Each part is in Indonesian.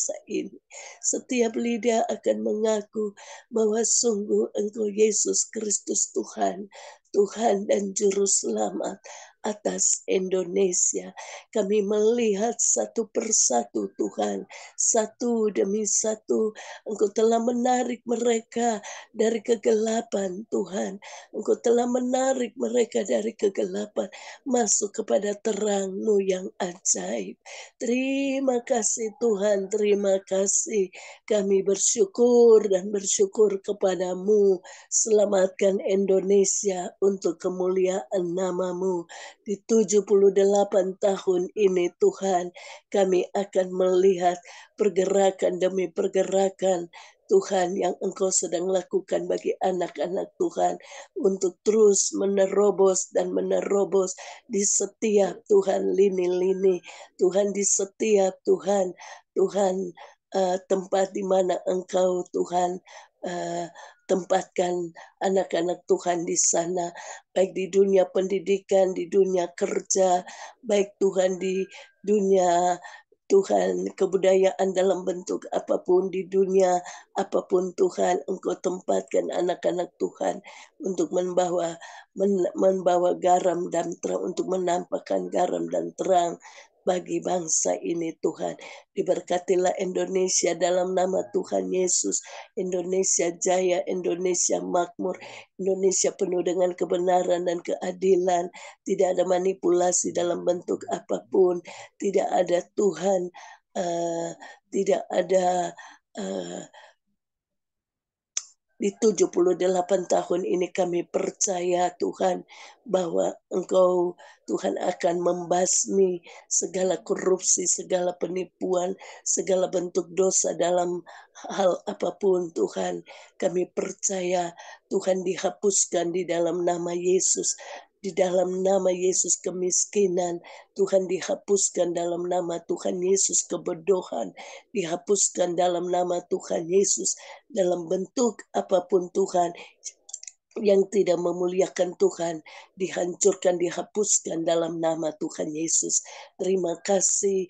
bangsa ini. Setiap lidah akan mengaku bahwa sungguh Engkau Yesus Kristus Tuhan, Tuhan dan Juru Selamat atas Indonesia. Kami melihat satu persatu Tuhan, satu demi satu Engkau telah menarik mereka dari kegelapan Tuhan. Engkau telah menarik mereka dari kegelapan masuk kepada terang-Mu yang ajaib. Terima kasih Tuhan, terima kasih. Kami bersyukur dan bersyukur kepadamu. Selamatkan Indonesia untuk kemuliaan nama-Mu. Di 78 tahun ini Tuhan, kami akan melihat pergerakan demi pergerakan Tuhan yang Engkau sedang lakukan bagi anak-anak Tuhan untuk terus menerobos dan menerobos di setiap Tuhan lini-lini, Tuhan di setiap Tuhan tempat di mana Engkau Tuhan tempatkan anak-anak Tuhan di sana, baik di dunia pendidikan, di dunia kerja, baik Tuhan di dunia Tuhan kebudayaan dalam bentuk apapun di dunia, apapun Tuhan Engkau tempatkan anak-anak Tuhan untuk membawa garam dan terang, untuk menampakkan garam dan terang bagi bangsa ini Tuhan. Diberkatilah Indonesia dalam nama Tuhan Yesus. Indonesia jaya, Indonesia makmur, Indonesia penuh dengan kebenaran dan keadilan. Tidak ada manipulasi dalam bentuk apapun. Tidak ada Tuhan, tidak ada di 78 tahun ini kami percaya Tuhan bahwa Engkau Tuhan akan membasmi segala korupsi, segala penipuan, segala bentuk dosa dalam hal apapun Tuhan. Kami percaya Tuhan dihapuskan di dalam nama Yesus. Di dalam nama Yesus kemiskinan, Tuhan dihapuskan dalam nama Tuhan Yesus kebodohan, dihapuskan dalam nama Tuhan Yesus dalam bentuk apapun Tuhan yang tidak memuliakan Tuhan, dihancurkan, dihapuskan dalam nama Tuhan Yesus. Terima kasih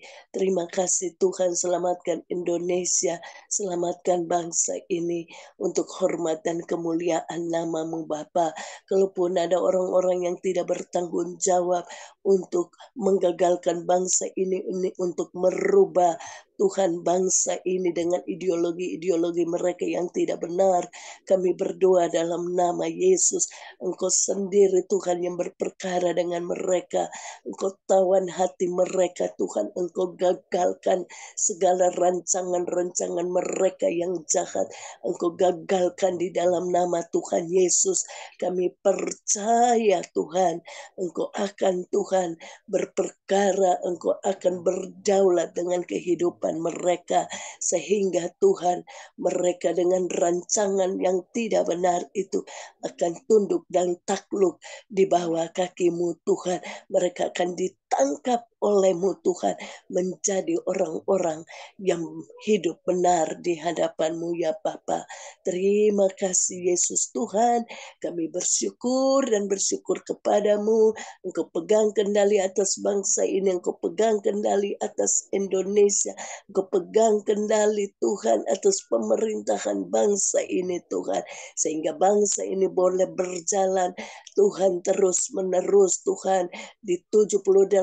Tuhan, selamatkan Indonesia, selamatkan bangsa ini untuk hormat dan kemuliaan nama-Mu Bapa. Kalaupun ada orang-orang yang tidak bertanggung jawab untuk menggagalkan bangsa ini untuk merubah Tuhan bangsa ini dengan ideologi-ideologi mereka yang tidak benar, kami berdoa dalam nama Yesus. Engkau sendiri Tuhan yang berperkara dengan mereka. Engkau tawan hati mereka Tuhan. Engkau gagalkan segala rancangan-rancangan mereka yang jahat. Engkau gagalkan di dalam nama Tuhan Yesus. Kami percaya Tuhan, Engkau akan Tuhan berperkara, Engkau akan berdaulat dengan kehidupan mereka, sehingga Tuhan mereka dengan rancangan yang tidak benar itu akan tunduk dan takluk di bawah kaki-Mu Tuhan. Mereka akan ditangkap oleh-Mu Tuhan menjadi orang-orang yang hidup benar di hadapan-Mu ya Bapa. Terima kasih Yesus Tuhan. Kami bersyukur dan bersyukur kepadamu. Engkau pegang kendali atas bangsa ini. Engkau pegang kendali atas Indonesia. Engkau pegang kendali Tuhan atas pemerintahan bangsa ini Tuhan. Sehingga bangsa ini boleh berjalan Tuhan terus menerus Tuhan di 78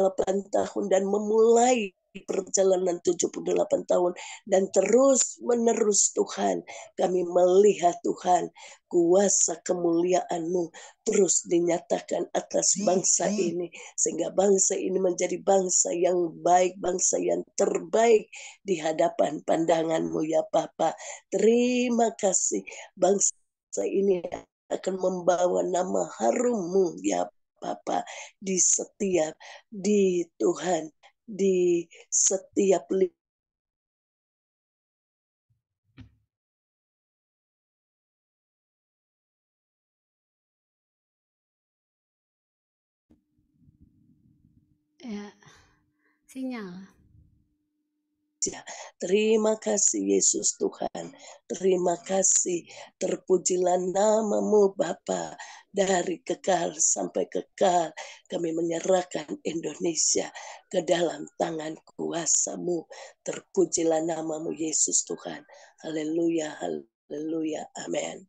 tahun dan memulai perjalanan 78 tahun dan terus menerus Tuhan. Kami melihat Tuhan kuasa kemuliaan-Mu terus dinyatakan atas bangsa ini, sehingga bangsa ini menjadi bangsa yang baik, bangsa yang terbaik di hadapan pandangan-Mu ya Bapa. Terima kasih, bangsa ini akan membawa nama harum-Mu ya Bapa di setiap, di Tuhan, di setiap Ya, sinyal. Terima kasih Yesus Tuhan. Terima kasih. Terpujilah nama-Mu Bapa dari kekal sampai kekal. Kami menyerahkan Indonesia ke dalam tangan kuasa-Mu. Terpujilah nama-Mu Yesus Tuhan. Haleluya, haleluya, amin.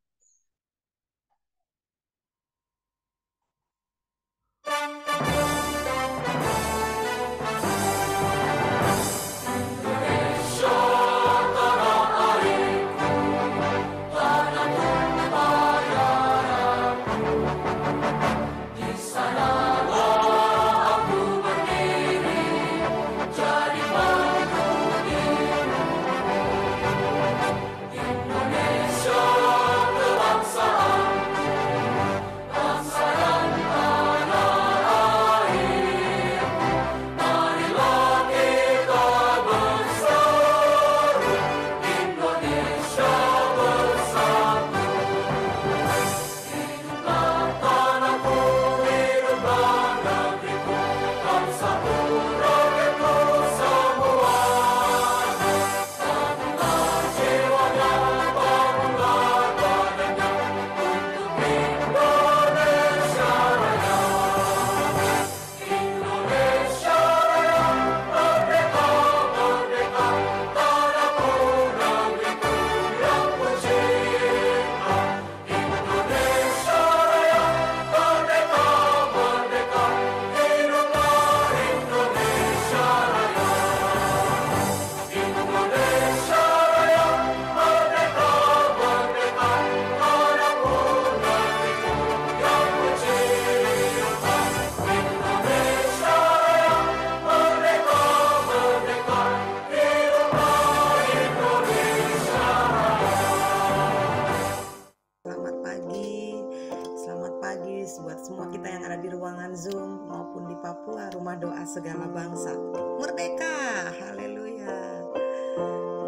Buat semua kita yang ada di ruangan Zoom maupun di Papua, rumah doa segala bangsa. Merdeka, haleluya.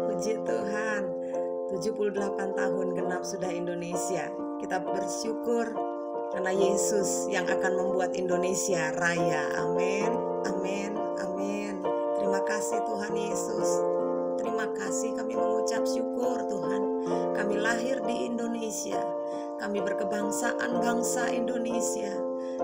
Puji Tuhan, 78 tahun genap sudah Indonesia. Kita bersyukur karena Yesus yang akan membuat Indonesia raya. Amin, amin, amin. Terima kasih Tuhan Yesus. Terima kasih, kami mengucap syukur Tuhan. Kami lahir di Indonesia. Kami berkebangsaan bangsa Indonesia.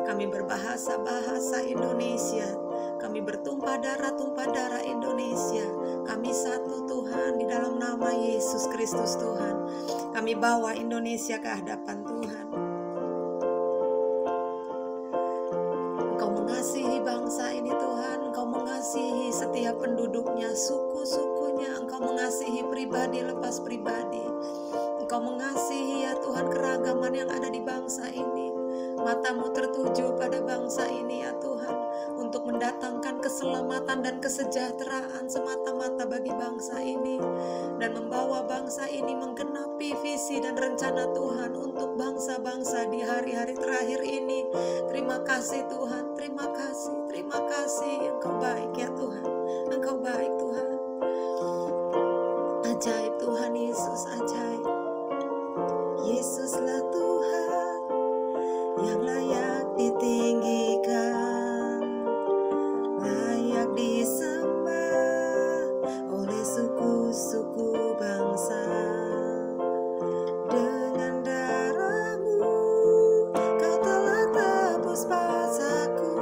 Kami berbahasa-bahasa Indonesia. Kami bertumpah darah Indonesia. Kami satu Tuhan di dalam nama Yesus Kristus Tuhan. Kami bawa Indonesia ke hadapan Tuhan. Engkau mengasihi bangsa ini Tuhan. Engkau mengasihi setiap penduduknya, suku-sukunya. Engkau mengasihi pribadi lepas pribadi. Engkau mengasihi ya Tuhan keragaman yang ada di bangsa ini. Matamu tertuju pada bangsa ini ya Tuhan, untuk mendatangkan keselamatan dan kesejahteraan semata-mata bagi bangsa ini, dan membawa bangsa ini menggenapi visi dan rencana Tuhan untuk bangsa-bangsa di hari-hari terakhir ini. Terima kasih Tuhan, terima kasih. Engkau baik ya Tuhan, Engkau baik Tuhan. Ajaib Tuhan Yesus, ajaib. Yesuslah Tuhan yang layak ditinggikan, layak disembah oleh suku-suku bangsa. Dengan darah-Mu Kau telah tebus basaku,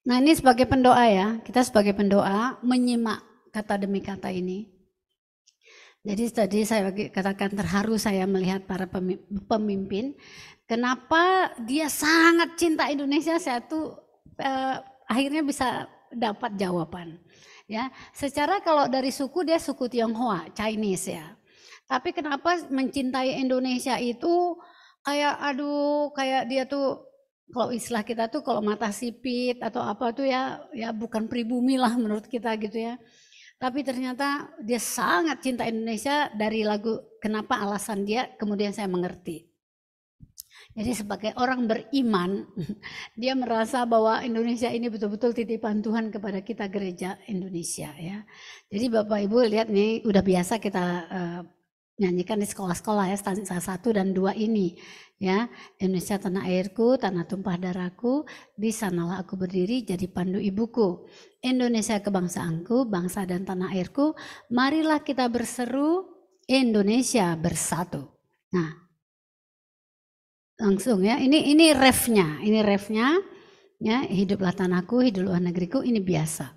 Nah ini sebagai pendoa ya, kita sebagai pendoa menyimak kata demi kata ini. Jadi tadi saya katakan terharu saya melihat para pemimpin. Kenapa dia sangat cinta Indonesia, saya tuh akhirnya bisa dapat jawaban. Ya, secara kalau dari suku dia suku Tionghoa, Chinese ya. Tapi kenapa mencintai Indonesia itu kayak aduh, kayak dia tuh kalau istilah kita tuh kalau mata sipit atau apa tuh ya bukan pribumi lah menurut kita gitu ya. Tapi ternyata dia sangat cinta Indonesia dari lagu Kenapa Alasan Dia, kemudian saya mengerti. Jadi sebagai orang beriman, dia merasa bahwa Indonesia ini betul-betul titipan Tuhan kepada kita gereja Indonesia ya. Jadi Bapak Ibu lihat nih udah biasa kita nyanyikan di sekolah-sekolah ya, stanza 1 dan 2 ini ya. Indonesia tanah airku, tanah tumpah darahku, di sanalah aku berdiri jadi pandu ibuku. Indonesia kebangsaanku, bangsa dan tanah airku, marilah kita berseru Indonesia bersatu. Nah, langsung ya, ini refnya ya, hiduplah tanahku, hiduplah negeriku, ini biasa.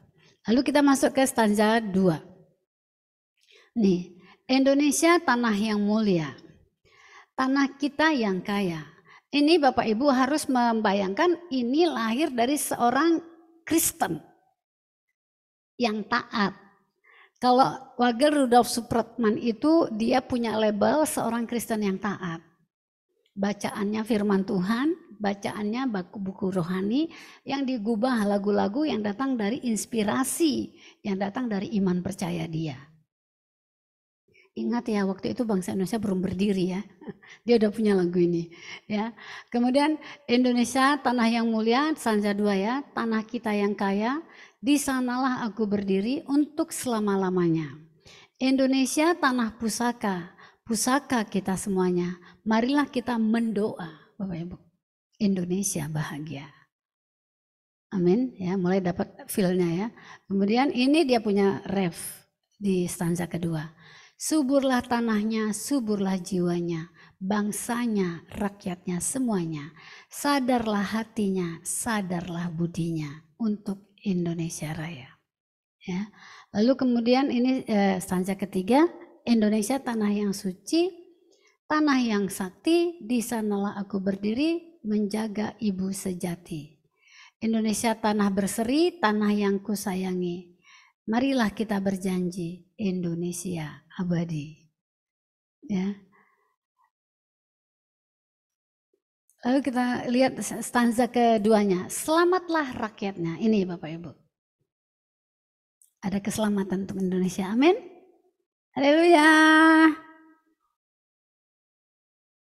Lalu kita masuk ke stanza 2. Nih, Indonesia tanah yang mulia, tanah kita yang kaya. Ini Bapak Ibu harus membayangkan ini lahir dari seorang Kristen yang taat. Kalau Wagel Rudolf Supratman itu dia punya label seorang Kristen yang taat. Bacaannya firman Tuhan, bacaannya buku rohani yang digubah lagu-lagu yang datang dari inspirasi, yang datang dari iman percaya dia. Ingat ya, waktu itu bangsa Indonesia belum berdiri ya. Dia udah punya lagu ini ya. Kemudian Indonesia tanah yang mulia, stanza 2 ya, tanah kita yang kaya, di sanalah aku berdiri untuk selama-lamanya. Indonesia tanah pusaka, pusaka kita semuanya. Marilah kita mendoa, Bapak Ibu. Indonesia bahagia. Amin ya, mulai dapat feel-nya ya. Kemudian ini dia punya ref di stanza kedua. Suburlah tanahnya, suburlah jiwanya, bangsanya, rakyatnya semuanya. Sadarlah hatinya, sadarlah budinya untuk Indonesia Raya. Ya. Lalu kemudian ini stanza ketiga, Indonesia tanah yang suci, tanah yang sakti, di sanalah aku berdiri menjaga ibu sejati. Indonesia tanah berseri, tanah yang kusayangi. Marilah kita berjanji Indonesia abadi. Ya. Lalu kita lihat stanza keduanya. Selamatlah rakyatnya. Ini Bapak Ibu. Ada keselamatan untuk Indonesia. Amin. Haleluya.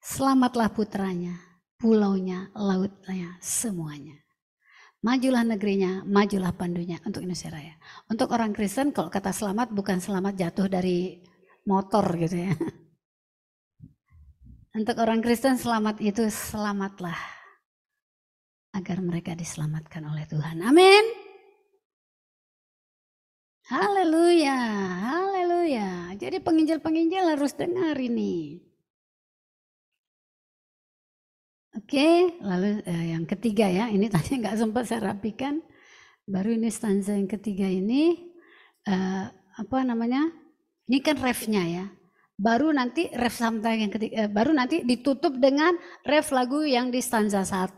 Selamatlah putranya, pulaunya, lautnya, semuanya. Majulah negerinya, majulah pandunya untuk Indonesia Raya. Untuk orang Kristen kalau kata selamat bukan selamat jatuh dari motor gitu ya. Untuk orang Kristen selamat itu selamatlah agar mereka diselamatkan oleh Tuhan. Amin. Haleluya, haleluya. Jadi penginjil-penginjil harus dengar ini. Oke, lalu yang ketiga ya, ini tadi nggak sempat saya rapikan. Baru ini stanza yang ketiga ini, apa namanya? Ini kan refnya ya. Baru nanti ref stanza yang ketiga, baru nanti ditutup dengan ref lagu yang di stanza 1.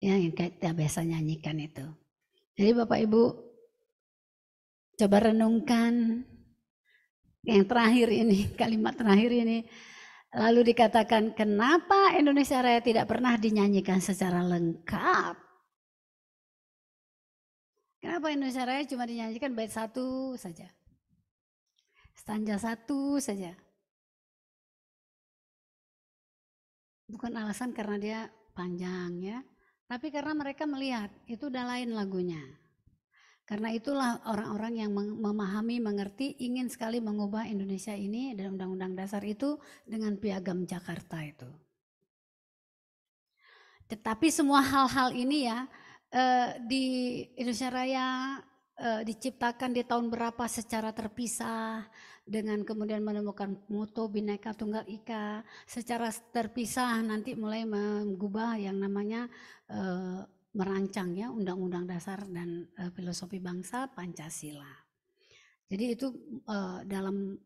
Ya, yang kita biasa nyanyikan itu. Jadi Bapak Ibu coba renungkan yang terakhir ini, kalimat terakhir ini. Lalu dikatakan, kenapa Indonesia Raya tidak pernah dinyanyikan secara lengkap? Kenapa Indonesia Raya cuma dinyanyikan bait 1 saja? Stanza 1 saja. Bukan alasan karena dia panjang ya, tapi karena mereka melihat itu udah lain lagunya. Karena itulah orang-orang yang memahami, mengerti, ingin sekali mengubah Indonesia ini dalam Undang-Undang Dasar itu dengan piagam Jakarta itu. Tetapi semua hal-hal ini ya di Indonesia Raya diciptakan di tahun berapa secara terpisah, dengan kemudian menemukan moto Bhinneka Tunggal Ika secara terpisah, nanti mulai mengubah yang namanya merancang ya Undang-Undang Dasar dan Filosofi Bangsa Pancasila. Jadi itu dalam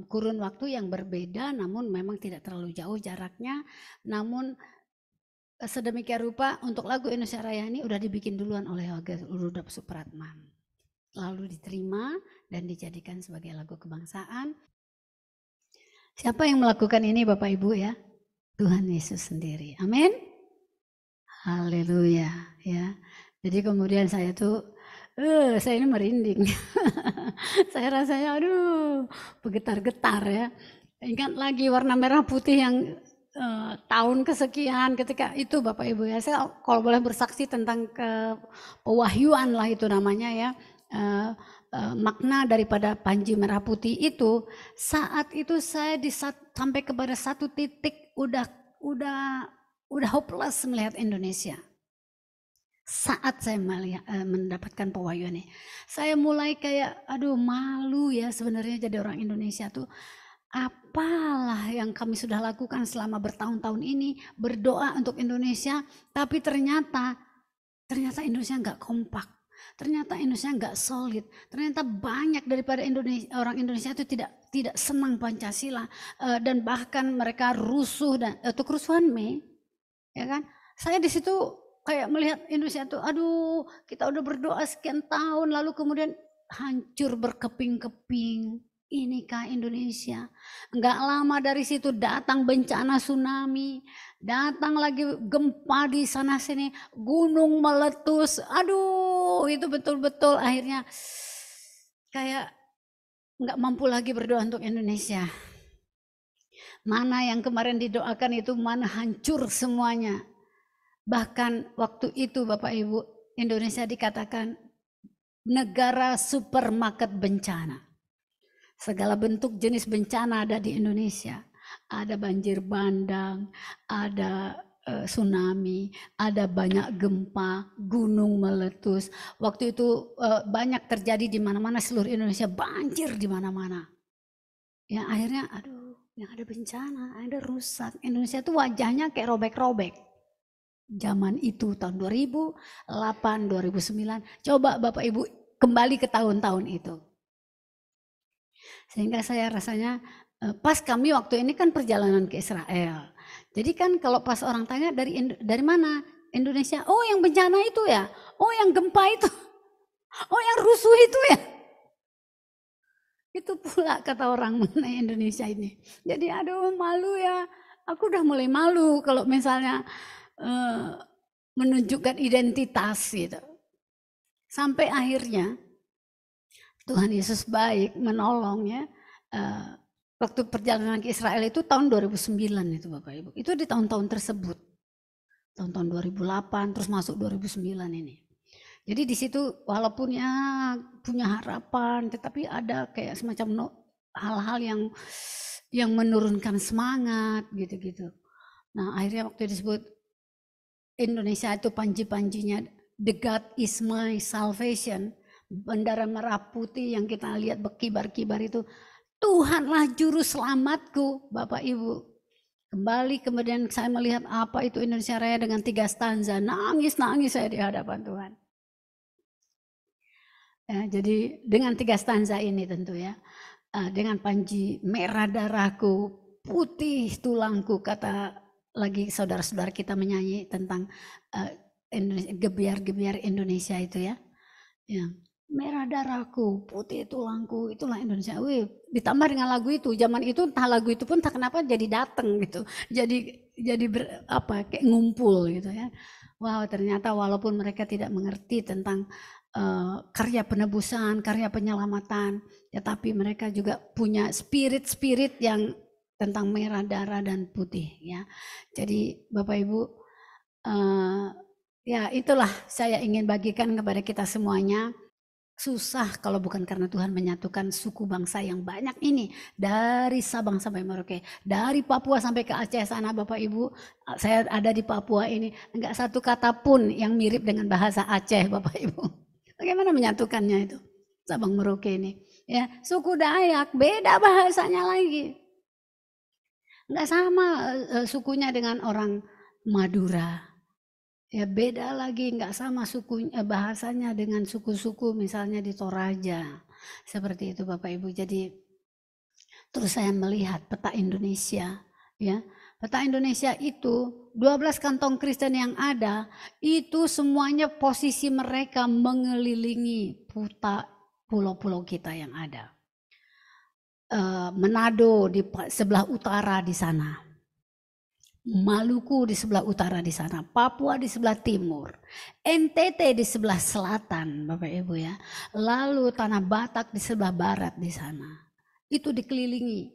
kurun waktu yang berbeda, namun memang tidak terlalu jauh jaraknya. Namun sedemikian rupa untuk lagu Indonesia Raya ini udah dibikin duluan oleh Rudolf Supratman, lalu diterima dan dijadikan sebagai lagu kebangsaan. Siapa yang melakukan ini Bapak Ibu ya? Tuhan Yesus sendiri. Amin. Haleluya ya. Jadi kemudian saya ini merinding. Saya rasanya aduh bergetar-getar ya. Ingat lagi warna merah putih yang tahun kesekian ketika itu Bapak Ibu ya. Saya kalau boleh bersaksi tentang pewahyuan lah itu namanya ya. Makna daripada Panji Merah Putih itu, saat itu saya sampai kepada satu titik udah hopeless melihat Indonesia. Saat saya mendapatkan pewahyuan ini, saya mulai kayak aduh malu ya sebenarnya jadi orang Indonesia tuh. Apalah yang kami sudah lakukan selama bertahun-tahun ini, berdoa untuk Indonesia, tapi ternyata Indonesia nggak kompak. Ternyata Indonesia nggak solid. Ternyata banyak daripada orang Indonesia itu tidak senang Pancasila dan bahkan mereka rusuh dan itu kerusuhan Mei, ya kan? Saya di situ kayak melihat Indonesia itu, aduh kita udah berdoa sekian tahun lalu kemudian hancur berkeping-keping. Inikah Indonesia? Enggak lama dari situ datang bencana tsunami, datang lagi gempa di sana sini, gunung meletus. Aduh, itu betul-betul akhirnya kayak enggak mampu lagi berdoa untuk Indonesia. Mana yang kemarin didoakan itu mana hancur semuanya. Bahkan waktu itu Bapak Ibu, Indonesia dikatakan negara supermarket bencana. Segala bentuk jenis bencana ada di Indonesia. Ada banjir bandang, ada tsunami, ada banyak gempa, gunung meletus. Waktu itu banyak terjadi di mana-mana, seluruh Indonesia banjir di mana-mana. Ya akhirnya aduh, yang ada bencana, ada rusak. Indonesia itu wajahnya kayak robek-robek. Zaman itu tahun 2008, 2009. Coba Bapak Ibu kembali ke tahun-tahun itu. Sehingga saya rasanya pas kami waktu ini kan perjalanan ke Israel. Jadi kan kalau pas orang tanya dari mana? Indonesia. Oh yang bencana itu ya. Oh yang gempa itu. Oh yang rusuh itu ya. Itu pula kata orang mengenai Indonesia ini. Jadi aduh malu ya. Aku udah mulai malu kalau misalnya menunjukkan identitas gitu. Sampai akhirnya Tuhan Yesus baik menolong ya. Waktu perjalanan ke Israel itu tahun 2009 itu Bapak Ibu. Itu di tahun-tahun tersebut. Tahun-tahun 2008 terus masuk 2009 ini. Jadi di situ walaupun ya punya harapan tetapi ada kayak semacam hal-hal yang menurunkan semangat gitu-gitu. Nah, akhirnya waktu disebut Indonesia itu panji-panjinya The God is my salvation. Bendera merah putih yang kita lihat berkibar-kibar itu, Tuhanlah juru selamatku, Bapak Ibu. Kembali kemudian saya melihat apa itu Indonesia Raya dengan 3 stanza, nangis saya di hadapan Tuhan. Ya, jadi dengan 3 stanza ini tentu ya, dengan panji merah darahku, putih tulangku, kata lagi saudara-saudara kita menyanyi tentang gebiar-gebiar Indonesia itu ya. Ya. Merah darahku, putih tulangku, itulah Indonesia. Wih, ditambah dengan lagu itu, zaman itu entah lagu itu pun tak kenapa jadi dateng gitu, jadi kayak ngumpul gitu ya. Wow, ternyata walaupun mereka tidak mengerti tentang karya penebusan, karya penyelamatan, tetapi mereka juga punya spirit yang tentang merah darah dan putih ya. Jadi Bapak Ibu, ya itulah saya ingin bagikan kepada kita semuanya. Susah kalau bukan karena Tuhan menyatukan suku bangsa yang banyak ini. Dari Sabang sampai Merauke. Dari Papua sampai ke Aceh sana Bapak Ibu. Saya ada di Papua ini. Enggak satu kata pun yang mirip dengan bahasa Aceh Bapak Ibu. Bagaimana menyatukannya itu? Sabang Merauke ini. Ya, suku Dayak beda bahasanya lagi. Enggak sama sukunya dengan orang Madura. Ya beda lagi, nggak sama bahasanya dengan suku-suku misalnya di Toraja. Seperti itu Bapak Ibu. Jadi terus saya melihat peta Indonesia, ya. Peta Indonesia itu 12 kantong Kristen yang ada, itu semuanya posisi mereka mengelilingi pulau-pulau kita yang ada. Manado di sebelah utara di sana. Maluku di sebelah utara di sana, Papua di sebelah timur, NTT di sebelah selatan, Bapak Ibu ya. Lalu Tanah Batak di sebelah barat di sana. Itu dikelilingi.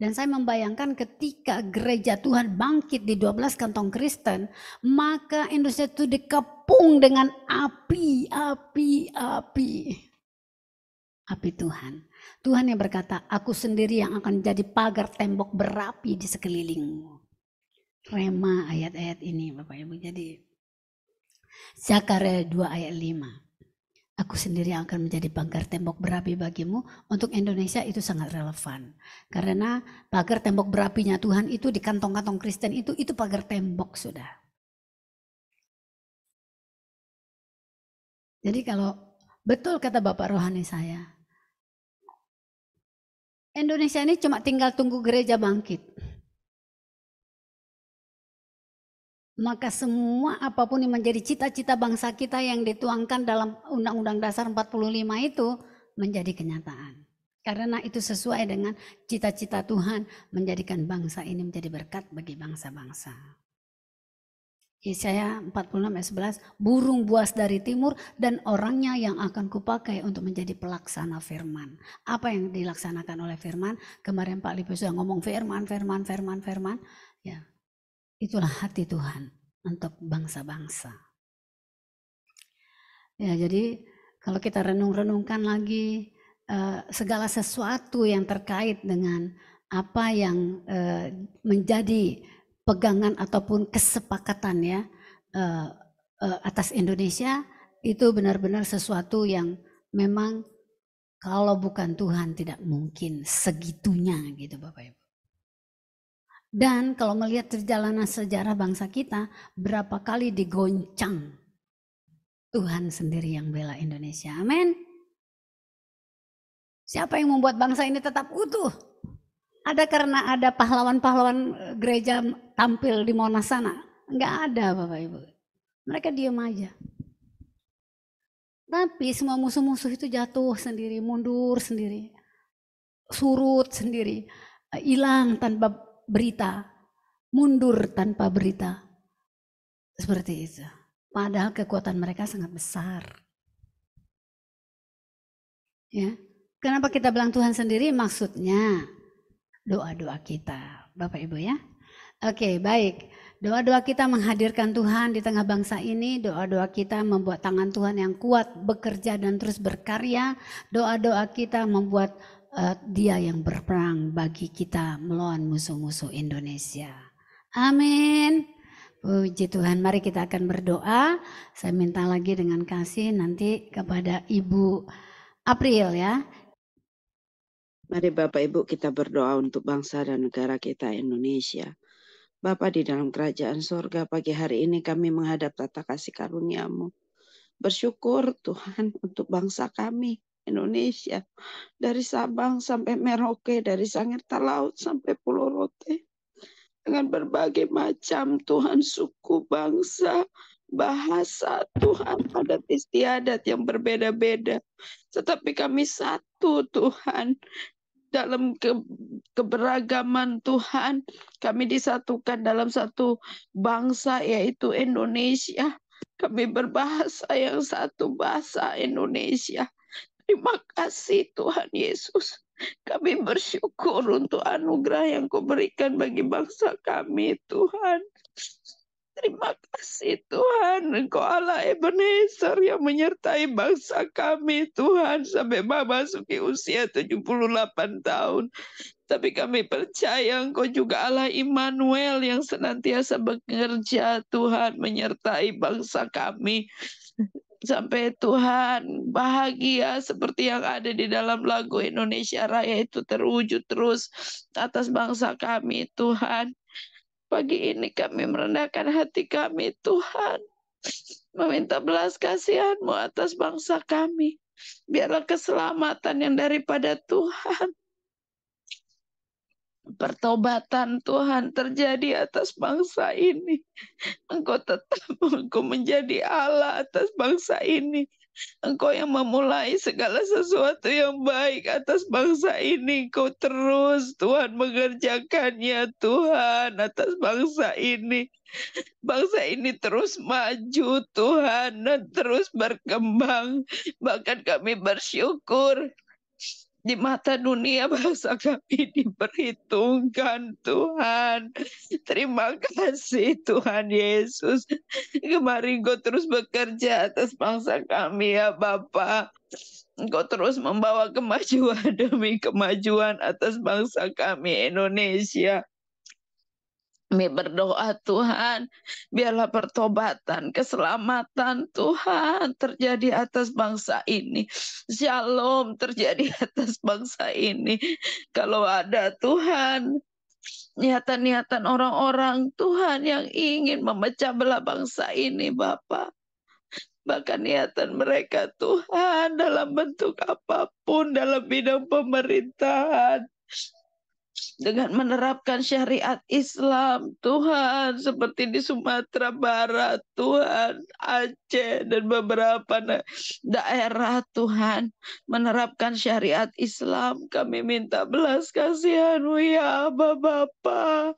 Dan saya membayangkan ketika gereja Tuhan bangkit di 12 kantong Kristen, maka Indonesia itu dikepung dengan api Tuhan. Tuhan yang berkata, aku sendiri yang akan jadi pagar tembok berapi di sekelilingmu. Rema ayat-ayat ini Bapak Ibu. Jadi Zakaria 2 ayat 5. Aku sendiri akan menjadi pagar tembok berapi bagimu. Untuk Indonesia itu sangat relevan. Karena pagar tembok berapinya Tuhan itu di kantong-kantong Kristen itu pagar tembok sudah. Jadi kalau betul kata Bapak rohani saya, Indonesia ini cuma tinggal tunggu gereja bangkit. Maka semua apapun yang menjadi cita-cita bangsa kita yang dituangkan dalam Undang-Undang Dasar 45 itu menjadi kenyataan. Karena itu sesuai dengan cita-cita Tuhan menjadikan bangsa ini menjadi berkat bagi bangsa-bangsa. Yesaya 46 ayat 11, burung buas dari timur dan orangnya yang akan kupakai untuk menjadi pelaksana firman. Apa yang dilaksanakan oleh firman? Kemarin Pak Lipo sudah ngomong firman. Ya. Itulah hati Tuhan untuk bangsa-bangsa. Ya, jadi kalau kita renung-renungkan lagi segala sesuatu yang terkait dengan apa yang menjadi pegangan ataupun kesepakatan ya atas Indonesia, itu benar-benar sesuatu yang memang kalau bukan Tuhan tidak mungkin segitunya gitu Bapak Ibu. Dan kalau melihat perjalanan sejarah bangsa kita, berapa kali digoncang, Tuhan sendiri yang bela Indonesia. Amin. Siapa yang membuat bangsa ini tetap utuh? Ada karena ada pahlawan-pahlawan gereja tampil di Monas sana? Enggak ada Bapak Ibu. Mereka diam aja. Tapi semua musuh-musuh itu jatuh sendiri, mundur sendiri, surut sendiri, hilang tanpa berita, mundur tanpa berita. Seperti itu. Padahal kekuatan mereka sangat besar. Ya. Kenapa kita bilang Tuhan sendiri? Maksudnya doa-doa kita, Bapak Ibu ya. Oke, baik. Doa-doa kita menghadirkan Tuhan di tengah bangsa ini. Doa-doa kita membuat tangan Tuhan yang kuat bekerja dan terus berkarya. Doa-doa kita membuat Dia yang berperang bagi kita melawan musuh-musuh Indonesia. Amin. Puji Tuhan, mari kita akan berdoa. Saya minta lagi dengan kasih nanti kepada Ibu April ya. Mari Bapak Ibu kita berdoa untuk bangsa dan negara kita Indonesia. Bapa di dalam kerajaan sorga, pagi hari ini kami menghadap tata kasih karunia-Mu. Bersyukur Tuhan untuk bangsa kami Indonesia. Dari Sabang sampai Merauke, dari Sangirta Laut sampai Pulau Rote. Dengan berbagai macam Tuhan suku, bangsa, bahasa Tuhan, adat istiadat yang berbeda-beda. Tetapi kami satu Tuhan. Dalam keberagaman Tuhan, kami disatukan dalam satu bangsa yaitu Indonesia. Kami berbahasa yang satu, bahasa Indonesia. Terima kasih Tuhan Yesus. Kami bersyukur untuk anugerah yang Kau berikan bagi bangsa kami Tuhan. Terima kasih Tuhan, Engkau Allah Ebenezer yang menyertai bangsa kami Tuhan sampai memasuki usia 78 tahun. Tapi kami percaya Engkau juga Allah Immanuel yang senantiasa bekerja Tuhan menyertai bangsa kami. Sampai Tuhan bahagia seperti yang ada di dalam lagu Indonesia Raya itu terwujud terus atas bangsa kami Tuhan. Pagi ini kami merendahkan hati kami Tuhan. meminta belas kasihan-Mu atas bangsa kami. Biarlah keselamatan yang daripada Tuhan, pertobatan Tuhan terjadi atas bangsa ini. Engkau menjadi Allah atas bangsa ini. Engkau yang memulai segala sesuatu yang baik atas bangsa ini. Engkau terus Tuhan mengerjakannya Tuhan atas bangsa ini. Bangsa ini terus maju Tuhan dan terus berkembang. Bahkan kami bersyukur di mata dunia bangsa kami diperhitungkan Tuhan. Terima kasih Tuhan Yesus. Kemarin Engkau terus bekerja atas bangsa kami ya Bapa. Engkau terus membawa kemajuan demi kemajuan atas bangsa kami Indonesia. Kami berdoa Tuhan, biarlah pertobatan, keselamatan Tuhan terjadi atas bangsa ini. Shalom terjadi atas bangsa ini. Kalau ada Tuhan, niatan-niatan orang-orang Tuhan yang ingin memecah belah bangsa ini Bapa. Bahkan niatan mereka Tuhan dalam bentuk apapun dalam bidang pemerintahan, dengan menerapkan syariat Islam Tuhan, seperti di Sumatera Barat Tuhan, Aceh dan beberapa daerah Tuhan menerapkan syariat Islam. Kami minta belas kasihan-Mu ya Bapa,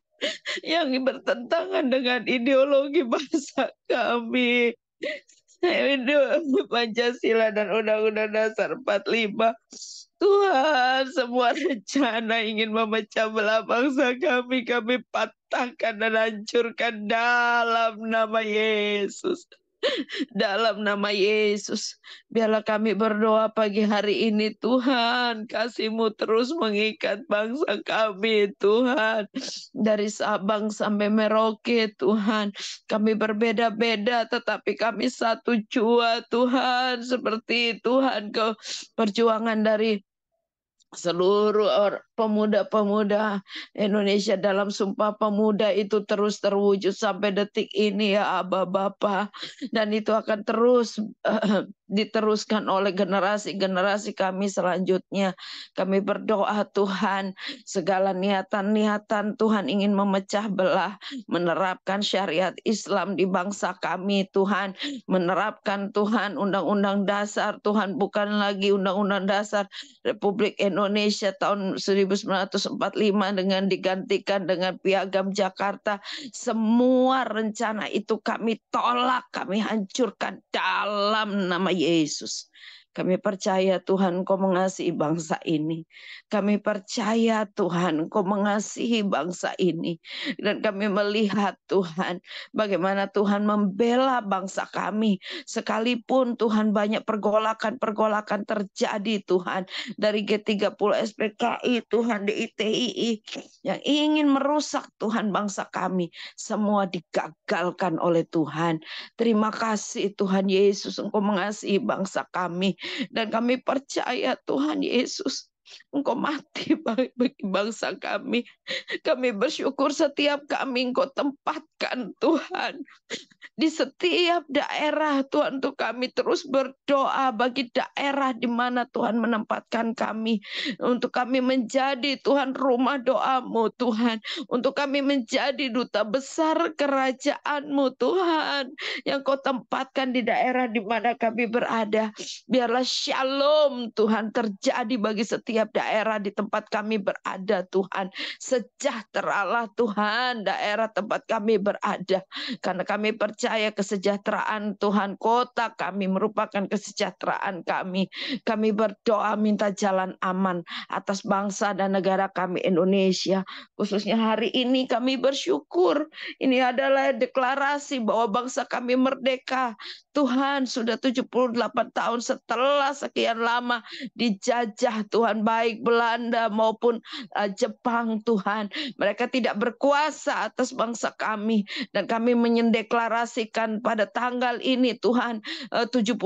yang bertentangan dengan ideologi bangsa kami, Pancasila dan Undang-Undang Dasar 45. Tuhan, semua rencana ingin memecah belah bangsa kami patahkan dan hancurkan dalam nama Yesus. Dalam nama Yesus, biarlah kami berdoa pagi hari ini Tuhan, kasih-Mu terus mengikat bangsa kami Tuhan. Dari Sabang sampai Merauke Tuhan, kami berbeda-beda tetapi kami satu jua Tuhan. Seperti Tuhan ke perjuangan dari seluruh pemuda-pemuda Indonesia dalam Sumpah Pemuda itu terus terwujud sampai detik ini ya Aba Bapa, dan itu akan terus diteruskan oleh generasi-generasi kami selanjutnya. Kami berdoa Tuhan, segala niatan-niatan Tuhan ingin memecah belah, menerapkan syariat Islam di bangsa kami Tuhan, menerapkan Tuhan Undang-Undang Dasar Tuhan, bukan lagi Undang-Undang Dasar Republik Indonesia tahun 1945 dengan digantikan dengan Piagam Jakarta. Semua rencana itu kami tolak, kami hancurkan dalam nama Yesus. Kami percaya Tuhan Engkau mengasihi bangsa ini. Kami percaya Tuhan Engkau mengasihi bangsa ini. Dan kami melihat Tuhan bagaimana Tuhan membela bangsa kami. Sekalipun Tuhan banyak pergolakan terjadi Tuhan. Dari G30 SPKI Tuhan, di ITII yang ingin merusak Tuhan bangsa kami. Semua digagalkan oleh Tuhan. Terima kasih Tuhan Yesus, Engkau mengasihi bangsa kami. Dan kami percaya Tuhan Yesus, Engkau mati bagi bangsa kami. Kami bersyukur setiap kami Engkau tempatkan Tuhan di setiap daerah Tuhan, untuk kami terus berdoa bagi daerah di mana Tuhan menempatkan kami, untuk kami menjadi Tuhan rumah doa-Mu Tuhan, untuk kami menjadi duta besar kerajaan-Mu Tuhan yang Kau tempatkan di daerah di mana kami berada. Biarlah shalom Tuhan terjadi bagi setiap daerah di tempat kami berada Tuhan. Sejahteralah Tuhan daerah tempat kami berada, karena kami percaya kesejahteraan Tuhan kota kami merupakan kesejahteraan kami. Kami berdoa minta jalan aman atas bangsa dan negara kami Indonesia. Khususnya hari ini kami bersyukur, ini adalah deklarasi bahwa bangsa kami merdeka. Tuhan, sudah 78 tahun setelah sekian lama dijajah Tuhan Tuhan, baik Belanda maupun Jepang Tuhan, mereka tidak berkuasa atas bangsa kami, dan kami mendeklarasikan pada tanggal ini Tuhan, 78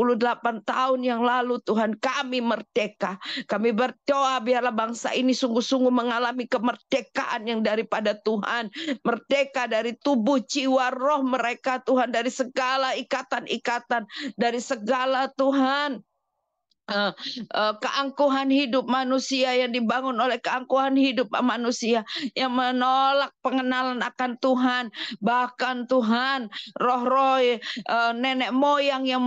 tahun yang lalu Tuhan, kami merdeka. Kami berdoa biarlah bangsa ini sungguh-sungguh mengalami kemerdekaan yang daripada Tuhan, merdeka dari tubuh, jiwa, roh mereka Tuhan, dari segala ikatan-ikatan, dari segala Tuhan keangkuhan hidup manusia yang dibangun oleh keangkuhan hidup manusia yang menolak pengenalan akan Tuhan. Bahkan Tuhan, roh-roh nenek moyang yang